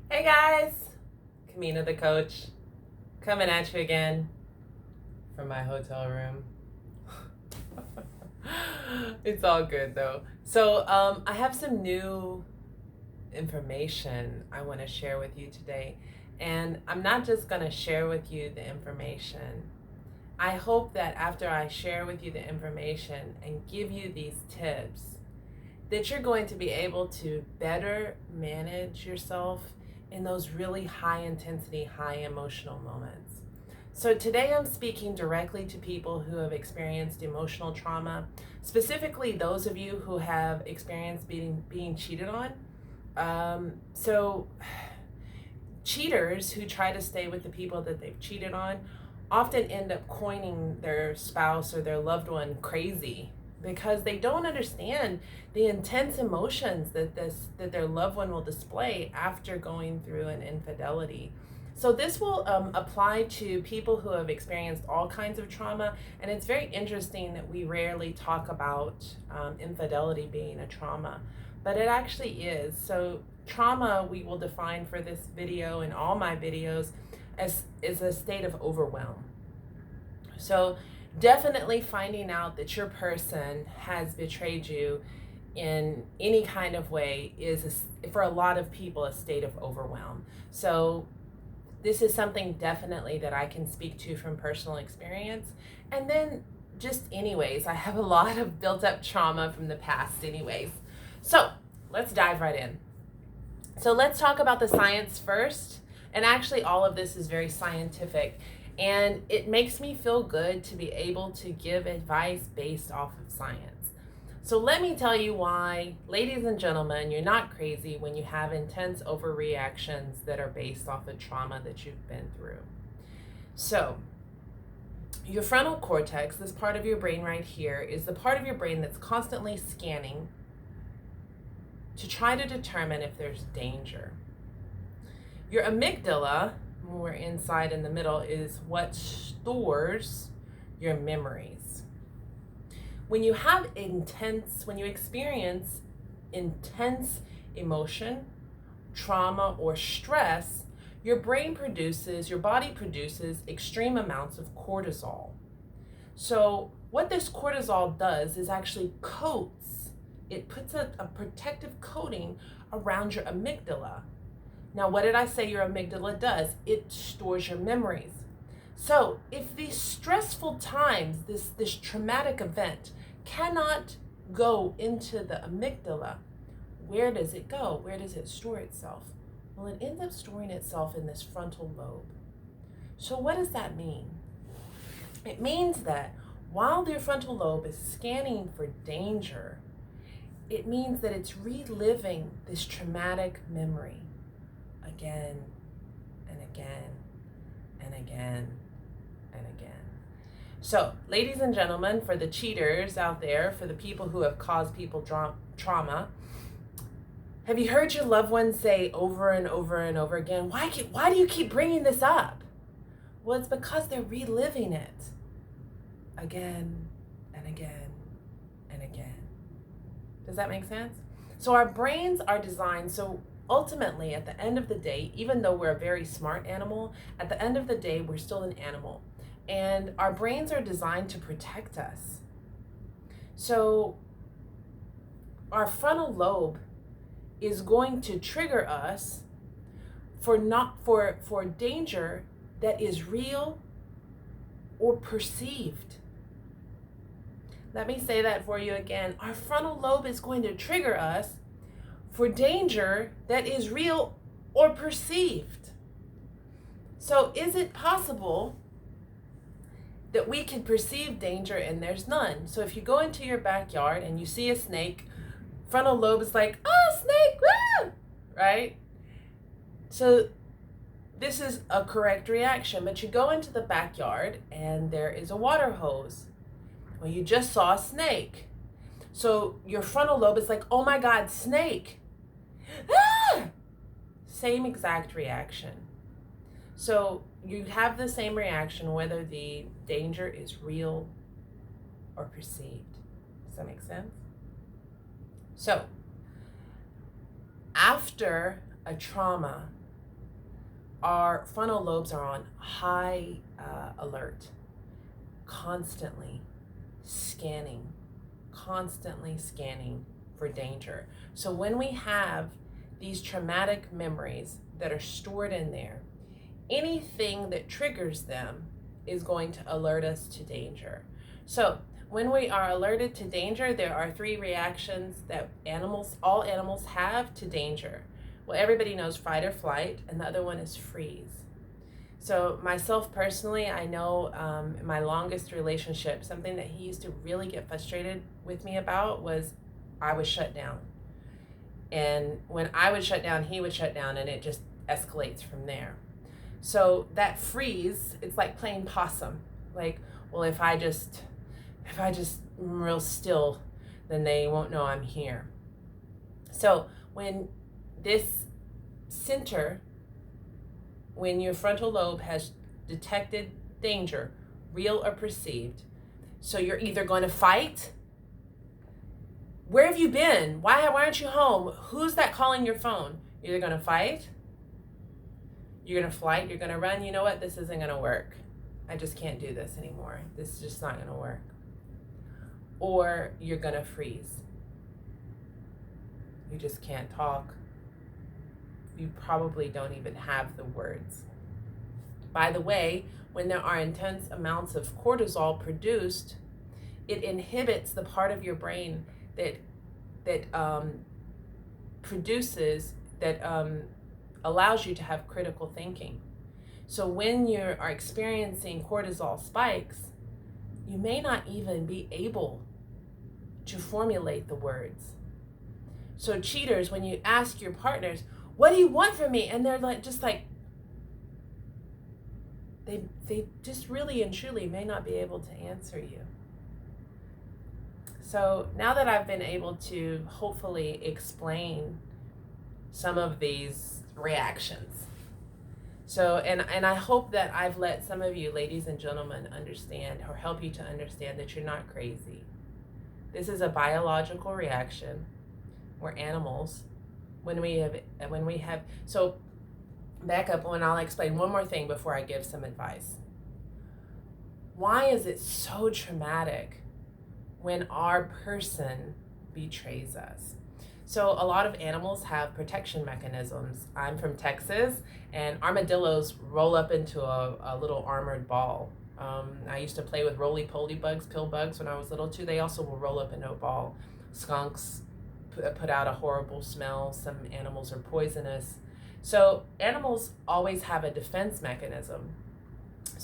Hey guys, Kamina the Koach, coming at you again from my hotel room. It's all good though. So I have some new information I want to share with you today. And I'm not just going to share with you the information. I hope that after I share with you the information and give you these tips, that you're going to be able to better manage yourself in those really high intensity, high emotional moments. So today I'm speaking directly to people who have experienced emotional trauma, specifically those of you who have experienced being cheated on. So cheaters who try to stay with the people that they've cheated on often end up coining their spouse or their loved one crazy because they don't understand the intense emotions that their loved one will display after going through an infidelity. So this will apply to people who have experienced all kinds of trauma, and it's very interesting that we rarely talk about infidelity being a trauma, but it actually is. So trauma, we will define for this video and all my videos as is a state of overwhelm. So definitely finding out that your person has betrayed you in any kind of way is, for a lot of people, a state of overwhelm. So this is something definitely that I can speak to from personal experience. And then just anyways, I have a lot of built up trauma from the past anyways. So let's dive right in. So let's talk about the science first. And actually all of this is very scientific. And it makes me feel good to be able to give advice based off of science. So let me tell you why, ladies and gentlemen, you're not crazy when you have intense overreactions that are based off of trauma that you've been through. So your frontal cortex, this part of your brain right here, is the part of your brain that's constantly scanning to try to determine if there's danger. Your amygdala, more inside in the middle, is what stores your memories. When you experience intense emotion, trauma, or stress, your body produces extreme amounts of cortisol. So what this cortisol does is actually it puts a protective coating around your amygdala. Now, what did I say your amygdala does? It stores your memories. So if these stressful times, this traumatic event cannot go into the amygdala, where does it go? Where does it store itself? Well, it ends up storing itself in this frontal lobe. So what does that mean? It means that while your frontal lobe is scanning for danger, it means that it's reliving this traumatic memory again and again and again and again. So, ladies and gentlemen, for the cheaters out there, for the people who have caused people trauma, have you heard your loved ones say over and over and over again, why do you keep bringing this up? Well, it's because they're reliving it again and again and again. Does that make sense? So our brains are designed, so ultimately, at the end of the day, even though we're a very smart animal, at the end of the day, we're still an animal. And our brains are designed to protect us. So our frontal lobe is going to trigger us for danger that is real or perceived. Let me say that for you again. Our frontal lobe is going to trigger us for danger that is real or perceived. So is it possible that we can perceive danger and there's none? So if you go into your backyard and you see a snake, frontal lobe is like, oh, snake, woo! Right? So this is a correct reaction, but you go into the backyard and there is a water hose. Well, you just saw a snake. So your frontal lobe is like, oh my God, snake. Ah! Same exact reaction. So you have the same reaction whether the danger is real or perceived. Does that make sense? So after a trauma, our frontal lobes are on high alert, constantly scanning, for danger. So when we have these traumatic memories that are stored in there, anything that triggers them is going to alert us to danger. So when we are alerted to danger, there are 3 reactions that all animals have to danger. Well, everybody knows fight or flight, and the other one is freeze. So myself personally, I know my longest relationship, something that he used to really get frustrated with me about was I was shut down. And when I would shut down, he would shut down, and it just escalates from there. So that freeze, it's like playing possum. Like, well, if I just am real still, then they won't know I'm here. So when this center, when your frontal lobe has detected danger, real or perceived, so you're either going to fight. Where have you been? Why aren't you home? Who's that calling your phone? You're either going to fight, you're going to flight, you're going to run. You know what? This isn't going to work. I just can't do this anymore. This is just not going to work. Or you're going to freeze. You just can't talk. You probably don't even have the words. By the way, when there are intense amounts of cortisol produced, it inhibits the part of your brain that allows you to have critical thinking. So when you are experiencing cortisol spikes, you may not even be able to formulate the words. So cheaters, when you ask your partners, what do you want from me? And they're they just really and truly may not be able to answer you. So now that I've been able to hopefully explain some of these reactions, and I hope that I've let some of you, ladies and gentlemen, understand or help you to understand that you're not crazy. This is a biological reaction. We're animals. So back up, and I'll explain one more thing before I give some advice. Why is it so traumatic when our person betrays us? So a lot of animals have protection mechanisms. I'm from Texas, and armadillos roll up into a little armored ball. I used to play with roly-poly bugs, pill bugs, when I was little too. They also will roll up into a ball. Skunks put out a horrible smell. Some animals are poisonous. So animals always have a defense mechanism,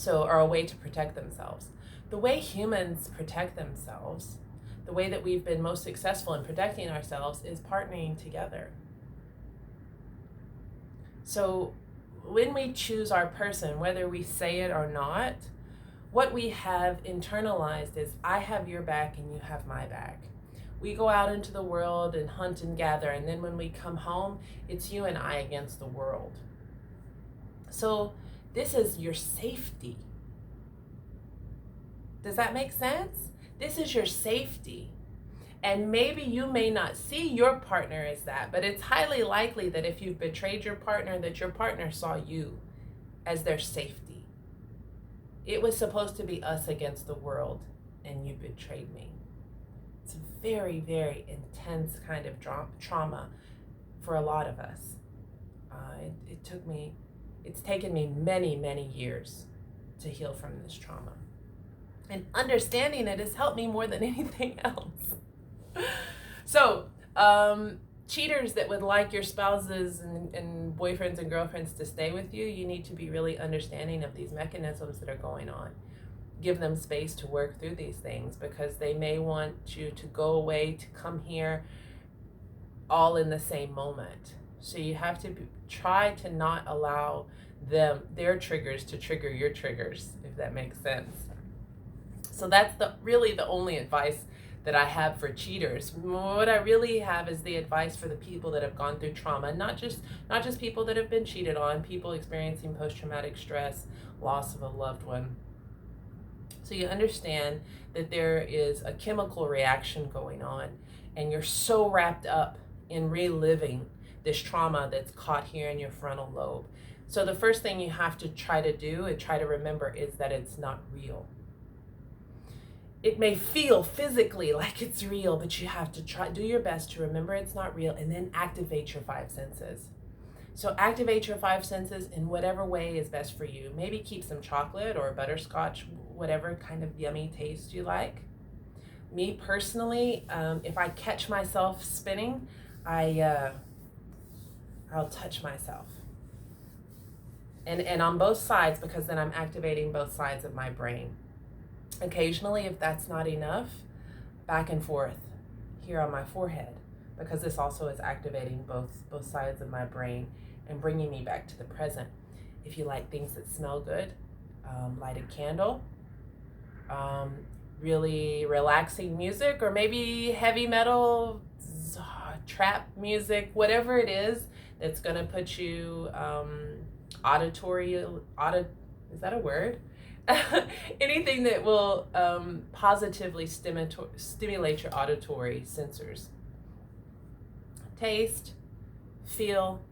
or a way to protect themselves. The way humans protect themselves, the way that we've been most successful in protecting ourselves, is partnering together. So when we choose our person, whether we say it or not, what we have internalized is, I have your back and you have my back. We go out into the world and hunt and gather, and then when we come home, it's you and I against the world. So this is your safety. Does that make sense? This is your safety. And maybe you may not see your partner as that, but it's highly likely that if you've betrayed your partner, that your partner saw you as their safety. It was supposed to be us against the world, and you betrayed me. It's a very, very intense kind of trauma for a lot of us. It's taken me many, many years to heal from this trauma. And understanding it has helped me more than anything else. So, cheaters that would like your spouses and boyfriends and girlfriends to stay with you, you need to be really understanding of these mechanisms that are going on. Give them space to work through these things, because they may want you to go away to come here all in the same moment. So you have to try to not allow their triggers to trigger your triggers, if that makes sense. So that's really the only advice that I have for cheaters. What I really have is the advice for the people that have gone through trauma, not just people that have been cheated on, people experiencing post-traumatic stress, loss of a loved one. So you understand that there is a chemical reaction going on, and you're so wrapped up in reliving this trauma that's caught here in your frontal lobe. So the first thing you have to try to do and try to remember is that it's not real. It may feel physically like it's real, but you have to do your best to remember it's not real, and then activate your five senses. So activate your five senses in whatever way is best for you. Maybe keep some chocolate or butterscotch, whatever kind of yummy taste you like. Me personally, if I catch myself spinning, I'll touch myself. And on both sides, because then I'm activating both sides of my brain. Occasionally, if that's not enough, back and forth here on my forehead, because this also is activating both sides of my brain and bringing me back to the present. If you like things that smell good, light a candle, really relaxing music, or maybe heavy metal, trap music, whatever it is that's going to put you is that a word? Anything that will positively stimulate your auditory sensors. Taste, feel,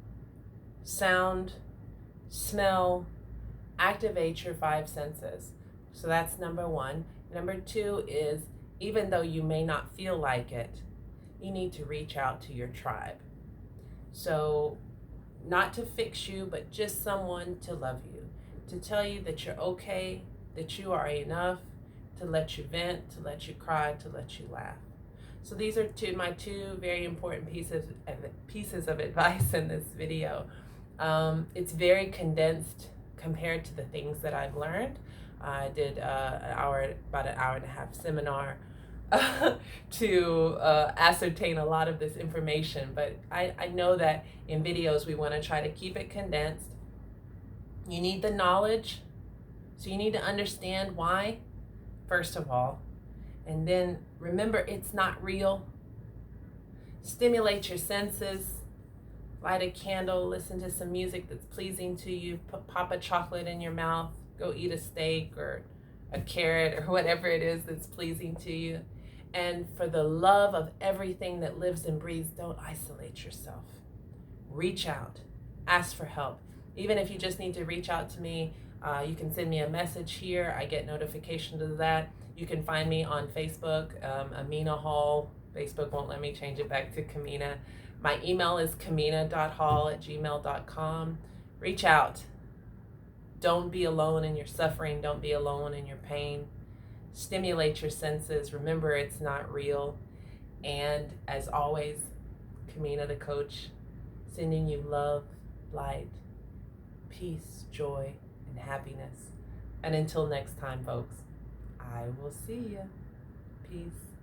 sound, smell, activate your five senses. So that's number one. Number two is, even though you may not feel like it, you need to reach out to your tribe. So not to fix you, but just someone to love you, to tell you that you're okay, that you are enough, to let you vent, to let you cry, to let you laugh. So these are my two very important pieces of advice in this video. It's very condensed compared to the things that I've learned. I did about an hour and a half seminar to ascertain a lot of this information, but I know that in videos we want to try to keep it condensed. You need the knowledge, so you need to understand why, first of all, and then remember it's not real. Stimulate your senses, light a candle, listen to some music that's pleasing to you, pop a chocolate in your mouth, go eat a steak or a carrot or whatever it is that's pleasing to you. And for the love of everything that lives and breathes, don't isolate yourself. Reach out, ask for help. Even if you just need to reach out to me, you can send me a message here. I get notifications of that. You can find me on Facebook, Amina Hall. Facebook won't let me change it back to Kamina. My email is kamina.hall@gmail.com. Reach out. Don't be alone in your suffering. Don't be alone in your pain. Stimulate your senses. Remember, it's not real. And as always, Kamina the Koach, sending you love, light, peace, joy, and happiness. And until next time, folks, I will see you. Peace.